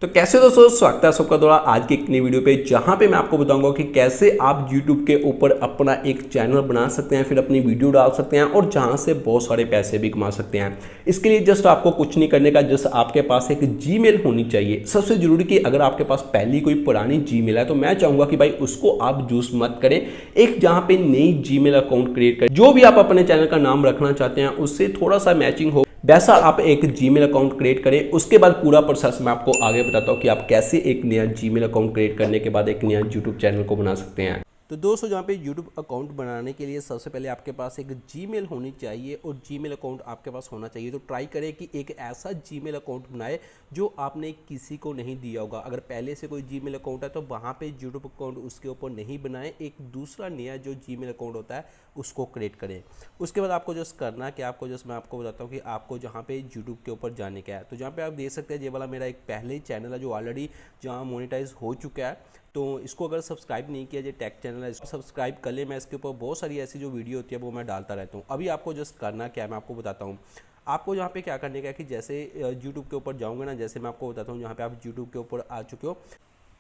तो कैसे दोस्तों, स्वागत है सबका द्वारा आज की एक नई वीडियो पे, जहां पे मैं आपको बताऊंगा कि कैसे आप YouTube के ऊपर अपना एक चैनल बना सकते हैं, फिर अपनी वीडियो डाल सकते हैं और जहां से बहुत सारे पैसे भी कमा सकते हैं। इसके लिए जस्ट आपको कुछ नहीं करने का, जस्ट आपके पास एक जीमेल होनी चाहिए। सबसे जरूरी कि अगर आपके पास पहली कोई पुरानी जीमेल है तो मैं चाहूंगा कि भाई उसको आप यूज मत करें। एक जहां पे नई जीमेल अकाउंट क्रिएट करें, जो भी आप अपने चैनल का नाम रखना चाहते हैं उससे थोड़ा सा मैचिंग हो वैसा आप एक जीमेल अकाउंट क्रिएट करें। उसके बाद पूरा प्रोसेस मैं आपको आगे बताता हूं कि आप कैसे एक नया जीमेल अकाउंट क्रिएट करने के बाद एक नया यूट्यूब चैनल को बना सकते हैं। तो दोस्तों, जहाँ पे यूट्यूब अकाउंट बनाने के लिए सबसे पहले आपके पास एक जीमेल होनी चाहिए और जीमेल अकाउंट आपके पास होना चाहिए। तो ट्राई करें कि एक ऐसा जीमेल अकाउंट बनाए जो आपने किसी को नहीं दिया होगा। अगर पहले से कोई जीमेल अकाउंट है तो वहाँ पे यूट्यूब अकाउंट उसके ऊपर नहीं बनाए, एक दूसरा नया जो जीमेल अकाउंट होता है उसको क्रिएट करें। उसके बाद आपको जस्ट करना कि आपको जस्ट मैं आपको बताता हूँ कि आपको जहाँ पे यूट्यूब के ऊपर जाने का है। तो जहाँ पे आप देख सकते हैं ये वाला मेरा एक पहले ही चैनल है जो ऑलरेडी जहाँ मोनेटाइज हो चुका है। तो इसको अगर सब्सक्राइब नहीं किया, जो टेक चैनल है इसको सब्सक्राइब कर ले। मैं इसके ऊपर बहुत सारी ऐसी जो वीडियो होती है वो मैं डालता रहता हूँ। अभी आपको जस्ट करना क्या है मैं आपको बताता हूँ। आपको यहाँ पे क्या करने का है कि जैसे यूट्यूब के ऊपर जाऊँगा ना, जैसे मैं आपको बताता हूँ जहाँ पे आप यूट्यूब के ऊपर आ चुके हो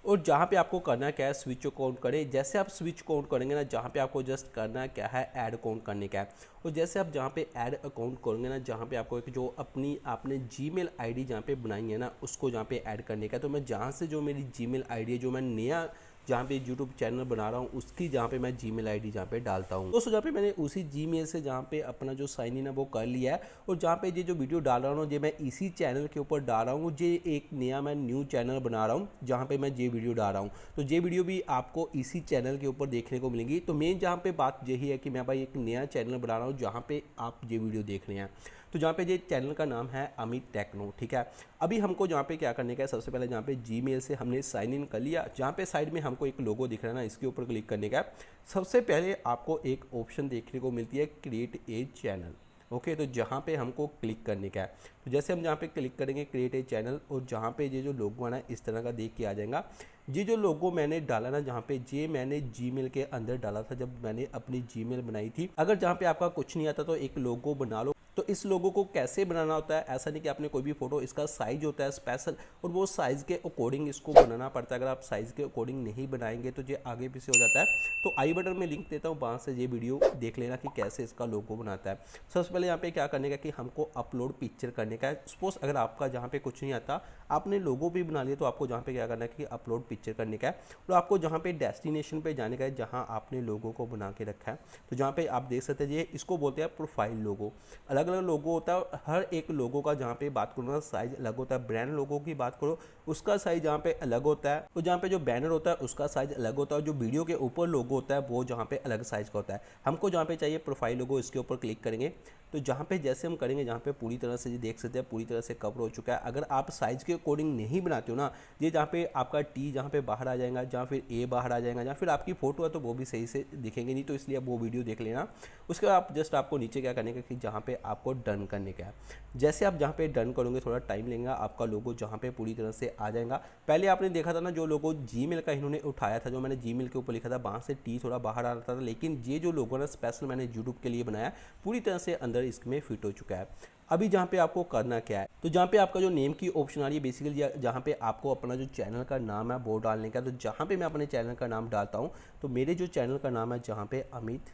और जहाँ पे आपको करना क्या है, स्विच अकाउंट करें। जैसे आप स्विच अकाउंट करेंगे ना, जहाँ पे आपको जस्ट करना क्या है, ऐड अकाउंट करने का है। और जैसे आप जहाँ पे ऐड अकाउंट करेंगे ना, जहाँ पे आपको एक जो अपनी आपने जीमेल आईडी जहाँ पे बनाई है ना उसको जहाँ पे ऐड करने का है। तो मैं जहाँ से जो मेरी जीमेल आईडी है, जो मैं नया जहाँ पे यूट्यूब चैनल बना रहा हूँ उसकी जहाँ पे मैं जीमेल आईडी जहाँ पे डालता हूँ दोस्तों, जहाँ पे मैंने उसी जीमेल से जहाँ पे अपना जो साइन इन है वो कर लिया है। और जहाँ पे ये जो वीडियो डाल रहा हूँ ये मैं इसी चैनल के ऊपर डाल रहा हूँ। ये एक नया मैं न्यू चैनल बना रहा हूँ जहाँ पे मैं ये वीडियो डाल रहा हूँ। तो ये वीडियो भी आपको इसी चैनल के ऊपर देखने को मिलेंगी। तो मेन जहाँ पे बात यही है कि मैं भाई एक नया चैनल बना रहा हूँ जहाँ पे आप ये वीडियो देख रहे हैं। तो जहाँ पे ये चैनल का नाम है अमिटेक्नो, ठीक है। अभी हमको जहाँ पे क्या करने का है, सबसे पहले जहाँ पे जीमेल से हमने साइन इन कर लिया, जहाँ पे साइड में हमको एक लोगो दिख रहा है ना, इसके ऊपर क्लिक करने का है। सबसे पहले आपको एक ऑप्शन देखने को मिलती है क्रिएट ए चैनल। ओके, तो जहाँ पे हमको क्लिक करने का है, तो जैसे हम जहाँ पे क्लिक करेंगे क्रिएट ए चैनल, और जहाँ पे ये जो लोगो है ना इस तरह का देख के आ जाएगा। ये जो लोगो मैंने डाला ना, जहाँ पे ये मैंने जीमेल के अंदर डाला था जब मैंने अपनी जीमेल बनाई थी। अगर जहाँ पे आपका कुछ नहीं आता तो एक लोगो बना लो। तो इस लोगो को कैसे बनाना होता है, ऐसा नहीं कि आपने कोई भी फोटो, इसका साइज होता है स्पेशल और वो साइज़ के अकॉर्डिंग इसको बनाना पड़ता है। अगर आप साइज़ के अकॉर्डिंग नहीं बनाएंगे तो ये आगे पीछे हो जाता है। तो आई बटन में लिंक देता हूँ, वहाँ से ये वीडियो देख लेना कि कैसे इसका लोगो बनाता है। सबसे पहले यहाँ पे क्या करने का कि हमको अपलोड पिक्चर करने का है। सपोज अगर आपका जहाँ पे कुछ नहीं आता, आपने लोगो भी बना लिया, तो आपको जहाँ पे क्या करना है कि अपलोड पिक्चर करने का है। और आपको जहाँ पे डेस्टिनेशन पे जाने का है जहाँ आपने लोगो को बना के रखा है। तो जहाँ पे आप देख सकते हैं ये इसको बोलते हैं प्रोफाइल लोगो। अलग अलग लोगो होता है, हर एक लोगो का जहाँ पे बात करो ना साइज अलग होता है। ब्रांड लोगो की बात करो उसका साइज जहाँ पे अलग होता है, और जहाँ पे जो बैनर होता है उसका साइज अलग होता है, और जो वीडियो के ऊपर लोगो होता है वो जहाँ पे अलग साइज का होता है। हमको जहाँ पे चाहिए प्रोफाइल लोगो, इसके ऊपर क्लिक करेंगे। तो जहाँ पे जैसे हम करेंगे, जहाँ पे पूरी तरह से ये देख सकते हैं पूरी तरह से कवर हो चुका है। अगर आप साइज के अकॉर्डिंग नहीं बनाते हो ना, ये जहाँ पे आपका टी जहाँ पे बाहर आ जाएगा, जहाँ फिर ए बाहर आ जाएगा, जहाँ फिर आपकी फोटो है तो वो भी सही से दिखेंगे नहीं, तो इसलिए आप वो वीडियो देख लेना। उसके बाद आप जस्ट आपको नीचे क्या करने का कि जहाँ पे आपको डन करने का है, जैसे आप जहाँ पे डन करोगे थोड़ा टाइम लेगा, आपका लोगो जहाँ पे पूरी तरह से आ जाएगा। पहले आपने देखा था ना जो लोगो जीमेल का इन्होंने उठाया था, जो मैंने जीमेल के ऊपर लिखा था वहाँ से टी थोड़ा बाहर आ रहा था, लेकिन ये जो लोगो ना स्पेशल मैंने यूट्यूब के लिए बनाया पूरी तरह से अंदर इसमें फिट हो चुका है। अभी जहाँ पे आपको करना क्या है, तो जहाँ पे आपका जो नेम की ऑप्शन आ रही है, बेसिकली जहाँ पे आपको अपना जो चैनल का नाम है वो डालने का। तो जहाँ पे मैं अपने चैनल का नाम डालता हूँ, तो मेरे जो चैनल का नाम है जहाँ पे अमित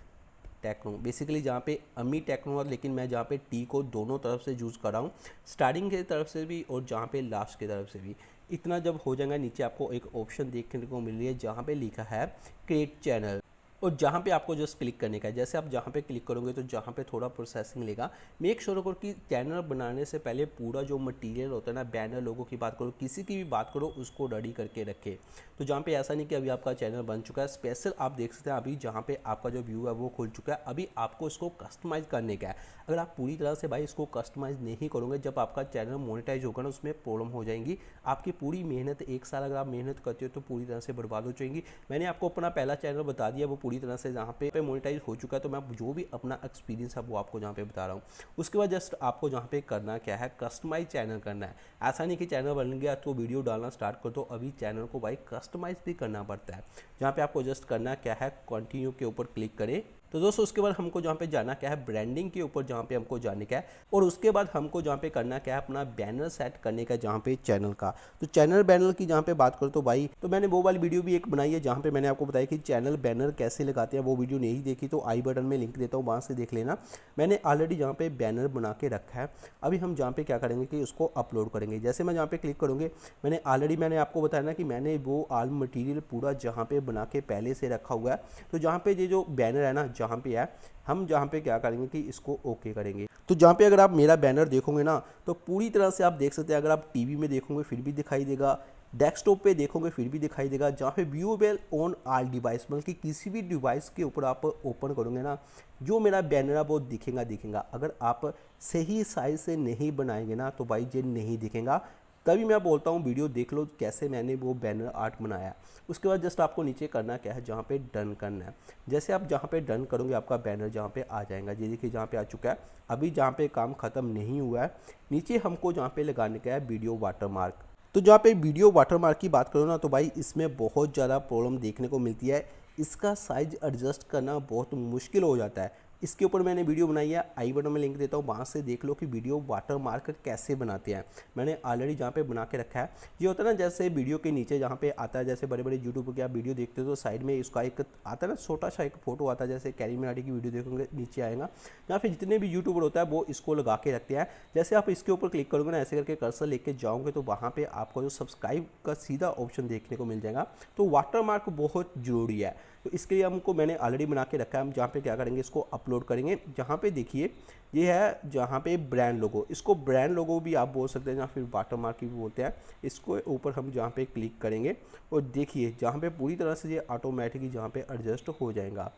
टेक्नो, बेसिकली जहाँ पे अमी टेक्नो है, लेकिन मैं जहाँ पे टी को दोनों तरफ से यूज़ कर रहा हूँ, स्टार्टिंग की तरफ से भी और जहाँ पे लास्ट की तरफ से भी। इतना जब हो जाएगा, नीचे आपको एक ऑप्शन देखने को मिल रही है जहाँ पे लिखा है क्रिएट चैनल, और जहाँ पे आपको जस्ट क्लिक करने का है। जैसे आप जहाँ पे क्लिक करोगे तो जहाँ पे थोड़ा प्रोसेसिंग लेगा। मेक श्योर करो कि चैनल बनाने से पहले पूरा जो मटेरियल होता है ना, बैनर लोगों की बात करो, किसी की भी बात करो, उसको रेडी करके रखे। तो जहाँ पे ऐसा नहीं कि अभी आपका चैनल बन चुका है, स्पेशल आप देख सकते हैं अभी जहाँ पे आपका जो व्यू है वो खुल चुका है। अभी आपको इसको कस्टमाइज़ करने का है। अगर आप पूरी तरह से भाई इसको कस्टमाइज़ नहीं करोगे, जब आपका चैनल मोनेटाइज होगा ना उसमें प्रॉब्लम हो जाएंगी। आपकी पूरी मेहनत, 1 साल अगर आप मेहनत करते हो तो पूरी तरह से बर्बाद हो जाएंगी। मैंने आपको अपना पहला चैनल बता दिया, वो पूरी तरह से जहाँ पे मोनेटाइज हो चुका है। तो मैं जो भी अपना एक्सपीरियंस है वो आपको जहाँ पे बता रहा हूँ। उसके बाद जस्ट आपको जहाँ पे करना क्या है, कस्टमाइज चैनल करना है। ऐसा नहीं कि चैनल बन गया तो वीडियो डालना स्टार्ट कर दो, अभी चैनल को भाई कस्टमाइज भी करना पड़ता है। जहाँ पे आपको जस्ट करना क्या है, कंटिन्यू के ऊपर क्लिक करें। तो दोस्तों उसके बाद हमको जहाँ पे जाना क्या है, ब्रांडिंग के ऊपर जहाँ पे हमको जाने का है, और उसके बाद हमको जहाँ पे करना क्या है, अपना बैनर सेट करने का जहाँ पे चैनल का। तो चैनल बैनर की जहाँ पे बात करूँ तो भाई, तो मैंने वो वाली वीडियो भी एक बनाई है जहाँ पे मैंने आपको बताया कि चैनल बैनर कैसे लगाते हैं। वो वीडियो नहीं देखी तो आई बटन में लिंक देता हूँ, वहाँ से देख लेना। मैंने ऑलरेडी जहाँ पे बैनर बना के रखा है। अभी हम जहाँ पे क्या करेंगे कि उसको अपलोड करेंगे। जैसे मैं जहाँ पे क्लिक करूँगे, मैंने आपको बताया ना कि मैंने वो ऑल मटेरियल पूरा जहाँ पे बना के पहले से रखा हुआ है। तो जहाँ पे ये जो बैनर है ना, जहाँ पे है, हम जहाँ पे क्या करेंगे कि इसको ओके करेंगे। तो जहाँ पे अगर आप मेरा बैनर देखोगे ना, तो पूरी तरह से आप देख सकते हैं। अगर आप टीवी में देखोगे फिर भी दिखाई देगा, डेस्कटॉप पे देखोगे फिर भी दिखाई देगा। जहाँ पे व्यूएबल ऑन ऑल डिवाइस, मतलब कि किसी भी डिवाइस के ऊपर आप ओपन करोगे ना, जो मेरा बैनर है वो दिखेगा। अगर आप सही साइज से नहीं बनाएंगे ना, तो भाई ये नहीं दिखेगा। तभी मैं बोलता हूँ वीडियो देख लो कैसे मैंने वो बैनर आर्ट बनाया। उसके बाद जस्ट आपको नीचे करना क्या है, जहाँ पे डन करना है। जैसे आप जहाँ पे डन करोगे, आपका बैनर जहाँ पे आ जाएगा। ये देखिए जहाँ पे आ चुका है। अभी जहाँ पे काम ख़त्म नहीं हुआ है, नीचे हमको जहाँ पे लगाने का है वीडियो वाटरमार्क। तो जहाँ पे वीडियो वाटरमार्क की बात करो ना, तो भाई इसमें बहुत ज़्यादा प्रॉब्लम देखने को मिलती है। इसका साइज एडजस्ट करना बहुत मुश्किल हो जाता है। इसके ऊपर मैंने वीडियो बनाई है, आई बटन में लिंक देता हूँ, वहाँ से देख लो कि वीडियो वाटरमार्क कैसे बनाते हैं। मैंने ऑलरेडी जहाँ पे बना के रखा है। ये होता है ना, जैसे वीडियो के नीचे जहाँ पे आता है, जैसे बड़े बड़े यूट्यूब के आप वीडियो देखते हो तो साइड में इसका एक आता है ना, छोटा सा एक फोटो आता है। जैसे कैरी मिनाटी की वीडियो देखोगे नीचे आएगा, जहाँ पे जितने भी यूट्यूबर होता है वो इसको लगा के रखते हैं। जैसे आप इसके ऊपर क्लिक करोगे ना, ऐसे करके कर्सर लेके जाओगे, तो वहाँ पर आपको जो सब्सक्राइब का सीधा ऑप्शन देखने को मिल जाएगा। तो वाटरमार्क बहुत ज़रूरी है। तो इसके लिए हमको मैंने ऑलरेडी बना के रखा है। हम जहाँ पे क्या करेंगे, इसको अपलोड करेंगे। जहाँ पे देखिए ये है जहाँ पे ब्रांड लोगो, इसको ब्रांड लोगो भी आप बोल सकते हैं, या फिर वाटरमार्क भी बोलते हैं। इसको ऊपर हम जहाँ पे क्लिक करेंगे, और देखिए जहाँ पे पूरी तरह से ये ऑटोमेटिकली जहाँ पे एडजस्ट हो जाएगा।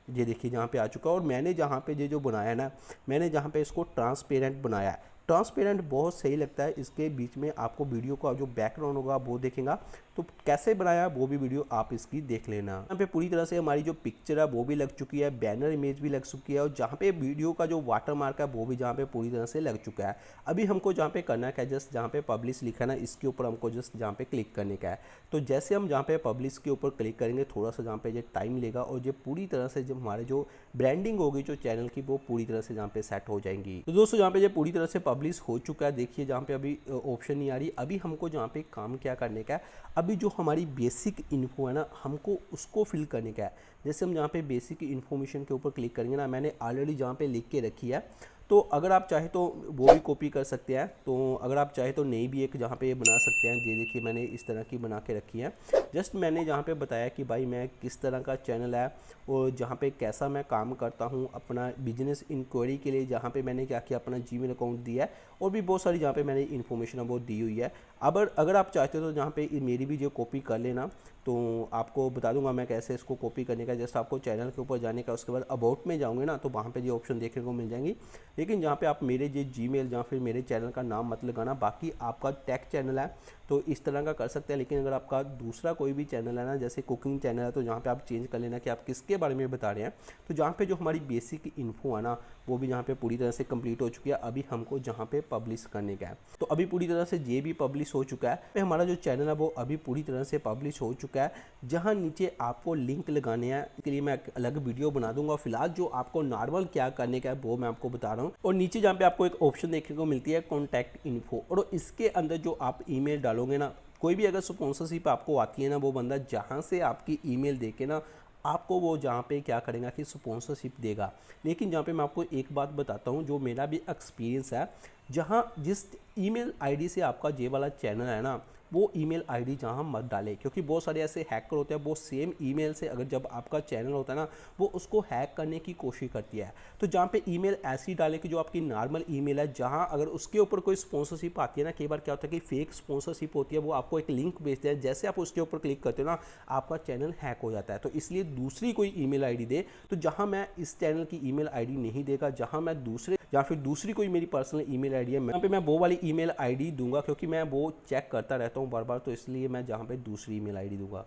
ये देखिए जहाँ पे आ चुका है। और मैंने जहाँ पे ये जो बनाया ना, मैंने जहाँ पे इसको ट्रांसपेरेंट बनाया है। ट्रांसपेरेंट बहुत सही लगता है। इसके बीच में आपको वीडियो का जो बैकग्राउंड होगा वो देखेगा। तो कैसे बनाया वो भी वीडियो आप इसकी देख लेना। यहाँ पे पूरी तरह से हमारी जो पिक्चर है वो भी लग चुकी है, बैनर इमेज भी लग चुकी है, और जहाँ पे वीडियो का जो वाटरमार्क है वो भी जहाँ पे पूरी तरह से लग चुका है। अभी हमको जहाँ पे करना क्या है, जस्ट जहाँ पे पब्लिश लिखा है ना, इसके ऊपर हमको जस्ट जहाँ पे क्लिक करने का है। तो जैसे हम जहाँ पे पब्लिश के ऊपर क्लिक करेंगे, थोड़ा सा जहाँ पे ये टाइम लेगा, और ये पूरी तरह से जब हमारे जो ब्रांडिंग होगी जो चैनल की, वो पूरी तरह से जहाँ पे सेट हो जाएंगी। तो दोस्तों जहाँ पे ये पूरी तरह से पब्लिश हो चुका है, देखिए जहाँ पे अभी ऑप्शन नहीं आ रही। अभी हमको जहाँ पे काम क्या करने का है, अभी जो हमारी बेसिक इन्फो है ना, हमको उसको फिल करने का है। जैसे हम जहाँ पे बेसिक इन्फॉर्मेशन के ऊपर क्लिक करेंगे ना, मैंने ऑलरेडी जहाँ पे लिख के रखी है। तो अगर आप चाहे तो वो भी कॉपी कर सकते हैं। तो अगर आप चाहे तो नई भी एक जहाँ पे बना सकते हैं। ये देखिए मैंने इस तरह की बना के रखी है। जस्ट मैंने जहाँ पे बताया कि भाई मैं किस तरह का चैनल है, और जहाँ पे कैसा मैं काम करता हूँ अपना बिजनेस इंक्वायरी के लिए, जहाँ पे मैंने क्या किया, अपना जीमेल अकाउंट दिया है, और भी बहुत सारी जहाँ पे मैंने इन्फॉर्मेशन वो दी हुई है। अब अगर आप चाहते हो तो जहाँ पे मेरी भी जो कॉपी कर लेना, तो आपको बता दूंगा मैं कैसे इसको कॉपी करने का। जस्ट आपको चैनल के ऊपर जाने का, उसके बाद अबाउट में जाऊँगे ना, तो वहाँ पे ये ऑप्शन देखने को मिल जाएंगी। लेकिन जहाँ पे आप मेरे जो जीमेल या फिर मेरे चैनल का नाम मत लगाना। बाकी आपका टेक चैनल है तो इस तरह का कर सकते हैं। लेकिन अगर आपका दूसरा कोई भी चैनल है ना, जैसे कुकिंग चैनल है, तो जहाँ पे आप चेंज कर लेना कि आप किसके बारे में बता रहे हैं। तो जहाँ पे जो हमारी बेसिक इन्फो है ना, वो भी जहाँ पे पूरी तरह से कंप्लीट हो चुकी है। अभी हमको जहाँ पे पब्लिश करने का है, तो अभी पूरी तरह से ये भी पब्लिश हो चुका है। हमारा जो चैनल है वो अभी पूरी तरह से पब्लिश हो चुका है। जहाँ नीचे आपको लिंक लगाने हैं, इसके लिए मैं अलग वीडियो बना दूंगा। फिलहाल जो आपको नॉर्मल क्या करने का है वो मैं आपको बता रहा हूँ। और नीचे जहाँ पे आपको एक ऑप्शन देखने को मिलती है कॉन्टैक्ट इन्फो, और इसके अंदर जो आप ईमेल डालोगे ना, कोई भी अगर स्पॉन्सरशिप आपको आती है ना, वो बंदा जहाँ से आपकी ईमेल देके ना आपको वो जहाँ पे क्या करेगा कि स्पॉन्सरशिप देगा। लेकिन जहाँ पे मैं आपको एक बात बताता हूँ, जो मेरा भी एक्सपीरियंस है, जहाँ जिस ईमेल आईडी से आपका जे वाला चैनल है ना, वो ईमेल आईडी जहाँ मत डालें, क्योंकि बहुत सारे ऐसे हैकर होते हैं, वो सेम ईमेल से अगर जब आपका चैनल होता है ना, वो उसको हैक करने की कोशिश करती है। तो जहाँ पे ईमेल ऐसी डालें कि जो आपकी नॉर्मल ईमेल है, जहाँ अगर उसके ऊपर कोई स्पॉन्सरशिप आती है ना, कई बार क्या होता है कि फेक स्पॉन्सरशिप होती है, वो आपको एक लिंक भेजते हैं, जैसे आप उसके ऊपर क्लिक करते हो ना, आपका चैनल हैक हो जाता है। तो इसलिए दूसरी कोई ईमेल आईडी दे। तो जहाँ मैं इस चैनल की ईमेल आईडी नहीं देगा, जहाँ मैं दूसरे या फिर दूसरी कोई मेरी पर्सनल ईमेल आईडी है, यहाँ पे मैं वो वाली ईमेल आईडी दूंगा, क्योंकि मैं वो चेक करता रहता हूँ बार बार। तो इसलिए मैं जहाँ पे दूसरी ईमेल आईडी दूंगा।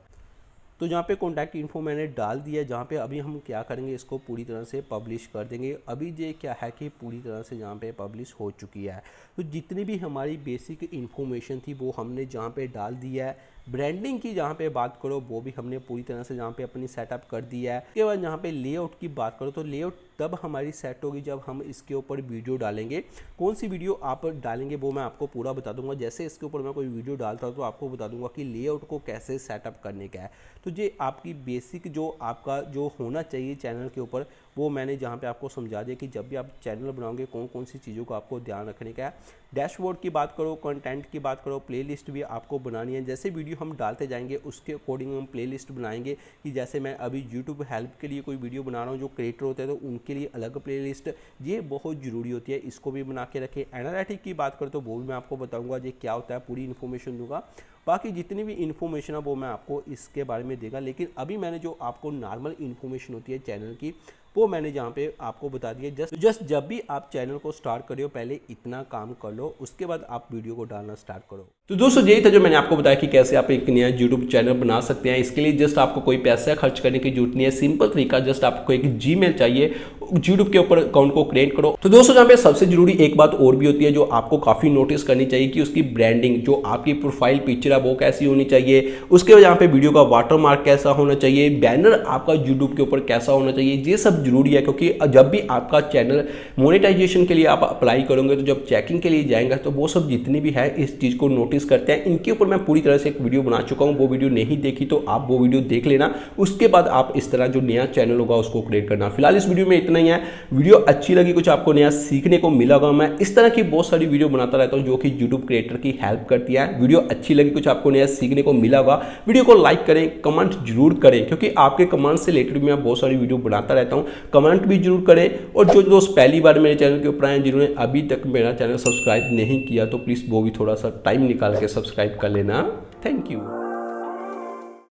तो जहाँ पे कॉन्टैक्ट इन्फो मैंने डाल दिया, जहाँ पे अभी हम क्या करेंगे, इसको पूरी तरह से पब्लिश कर देंगे। अभी ये क्या है कि पूरी तरह से जहाँ पे पब्लिश हो चुकी है। तो जितनी भी हमारी बेसिक इन्फॉर्मेशन थी वो हमने जहाँ पे डाल दिया है। ब्रांडिंग की जहाँ पे बात करो वो भी हमने पूरी तरह से जहाँ पे अपनी सेटअप कर दिया है। उसके बाद जहाँ पे लेआउट की बात करो तो लेआउट तब हमारी सेट होगी जब हम इसके ऊपर वीडियो डालेंगे। कौन सी वीडियो आप डालेंगे वो मैं आपको पूरा बता दूंगा। जैसे इसके ऊपर मैं कोई वीडियो डालता हूँ तो आपको बता दूंगा कि लेआउट को कैसे सेटअप करने का है। तो ये आपकी बेसिक जो आपका जो होना चाहिए चैनल के ऊपर वो मैंने जहाँ पे आपको समझा दिया कि जब भी आप चैनल बनाओगे कौन कौन सी चीज़ों को आपको ध्यान रखने का है। डैशबोर्ड की बात करो, कंटेंट की बात करो, प्लेलिस्ट भी आपको बनानी है। जैसे वीडियो हम डालते जाएंगे उसके अकॉर्डिंग हम प्लेलिस्ट बनाएंगे कि जैसे मैं अभी यूट्यूब हेल्प के लिए कोई वीडियो बना रहा हूँ, जो क्रिएटर होते हैं तो उनके लिए अलग प्लेलिस्ट, ये बहुत ज़रूरी होती है, इसको भी बना के रखें। एनालिटिक की बात करो तो वो भी मैं आपको बताऊँगा ये क्या होता है, पूरी इन्फॉर्मेशन दूंगा। बाकी जितनी भी इन्फॉर्मेशन है वो मैं आपको इसके बारे में देगा। लेकिन अभी मैंने जो आपको नॉर्मल इन्फॉर्मेशन होती है चैनल की वो मैंने जहाँ पे आपको बता दिया। जस्ट जब भी आप चैनल को स्टार्ट करो पहले इतना काम कर लो, उसके बाद आप वीडियो को डालना स्टार्ट करो। तो दोस्तों यही था जो मैंने आपको बताया कि कैसे आप एक नया यूट्यूब चैनल बना सकते हैं। इसके लिए जस्ट आपको कोई पैसा खर्च करने की जरूरत नहीं है, सिंपल तरीका, जस्ट आपको एक जीमेल चाहिए, यूट्यूब के ऊपर अकाउंट को क्रिएट करो। तो दोस्तों यहाँ पे सबसे जरूरी एक बात और भी होती है जो आपको काफी नोटिस करनी चाहिए कि उसकी ब्रांडिंग, जो आपकी प्रोफाइल पिक्चर है वो कैसी होनी चाहिए। उसके बाद यहाँ पे वीडियो का वाटरमार्क कैसा होना चाहिए, बैनर आपका यूट्यूब के ऊपर कैसा होना चाहिए, ये सब जरूरी है। क्योंकि जब भी आपका चैनल मोनेटाइजेशन के लिए आप अप्लाई करोगे तो जब चेकिंग के लिए जाएंगे तो वो सब जितनी भी है इस चीज को नोटिस करते हैं। इनके ऊपर मैं पूरी तरह से एक वीडियो बना चुका हूँ, वो वीडियो नहीं देखी तो आप वो वीडियो देख लेना। उसके बाद आप इस तरह जो नया चैनल होगा उसको क्रिएट करना। फिलहाल इस वीडियो में इतना ही है। वीडियो अच्छी लगी, कुछ आपको नया सीखने को मिला होगा। मैं इस तरह की बहुत सारी वीडियो बनाता रहता हूँ जो कि यूट्यूब क्रिएटर की हेल्प करती है। वीडियो अच्छी लगी, कुछ आपको नया सीखने को मिला होगा, वीडियो को लाइक करें, कमेंट जरूर करें, क्योंकि आपके कमेंट से रिलेटेड मैं बहुत सारी वीडियो बनाता रहता हूँ। कमेंट भी जरूर करें। और जो दोस्त पहली बार मेरे चैनल के ऊपर आए, जिन्होंने अभी तक मेरा चैनल सब्सक्राइब नहीं किया, तो प्लीज़ वो भी थोड़ा सा टाइम निकाल के सब्सक्राइब कर लेना। Thank you.